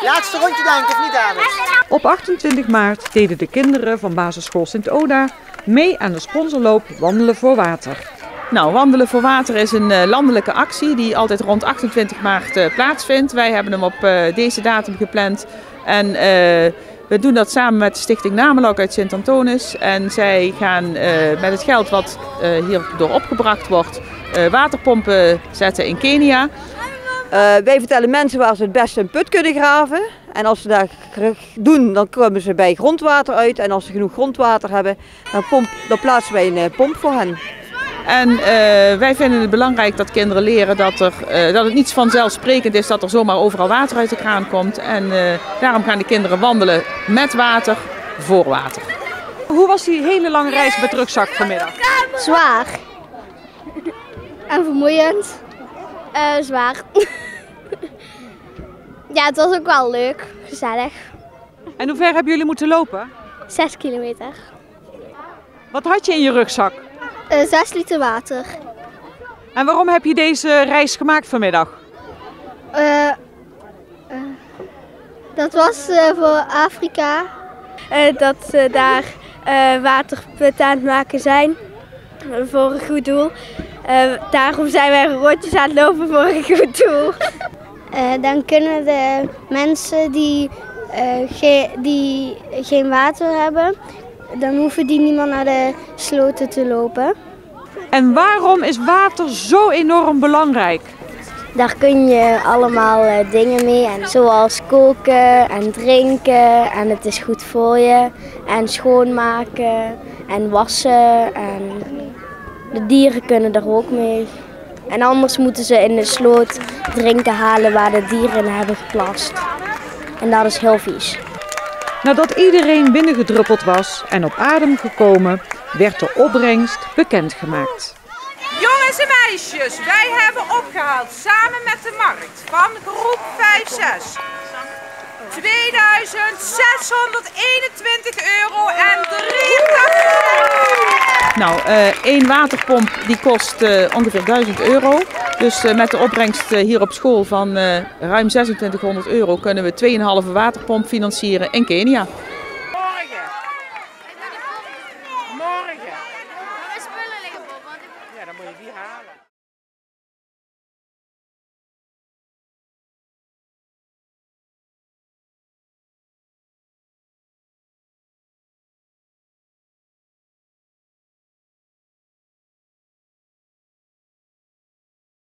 Laatste rondje denk ik, niet dames. Op 28 maart deden de kinderen van basisschool Sint-Oda mee aan de sponsorloop Wandelen voor Water. Nou, Wandelen voor Water is een landelijke actie die altijd rond 28 maart plaatsvindt. Wij hebben hem op deze datum gepland en we doen dat samen met de Stichting Namelok uit Sint-Antonis. En zij gaan met het geld wat hierdoor opgebracht wordt waterpompen zetten in Kenia. Wij vertellen mensen waar ze het beste een put kunnen graven. En als ze dat doen, dan komen ze bij grondwater uit. En als ze genoeg grondwater hebben, dan plaatsen wij een pomp voor hen. En wij vinden het belangrijk dat kinderen leren dat het niet vanzelfsprekend is dat er zomaar overal water uit de kraan komt. En daarom gaan de kinderen wandelen met water, voor water. Hoe was die hele lange reis met rugzak vanmiddag? Zwaar. En vermoeiend. Zwaar. Ja, het was ook wel leuk. Gezellig. En hoe ver hebben jullie moeten lopen? 6 kilometer. Wat had je in je rugzak? 6 liter water. En waarom heb je deze reis gemaakt vanmiddag? Dat was voor Afrika. Dat ze daar waterputten aan het maken zijn. Voor een goed doel. Daarom zijn wij rondjes aan het lopen voor een goed doel. Dan kunnen de mensen die geen water hebben, dan hoeven die niet meer naar de sloten te lopen. En waarom is water zo enorm belangrijk? Daar kun je allemaal dingen mee, zoals koken en drinken. En het is goed voor je. En schoonmaken en wassen. En de dieren kunnen er ook mee. En anders moeten ze in de sloot drinken halen waar de dieren in hebben geplast. En dat is heel vies. Nadat iedereen binnengedruppeld was en op adem gekomen, werd de opbrengst bekendgemaakt. Jongens en meisjes, wij hebben opgehaald samen met de markt van groep 5-6 €2621,83. Nou, één waterpomp die kost ongeveer €1000. Dus met de opbrengst hier op school van ruim €2600 kunnen we 2,5 waterpomp financieren in Kenia. Morgen. Mijn spullen liggen op, want ja, dan moet je die halen.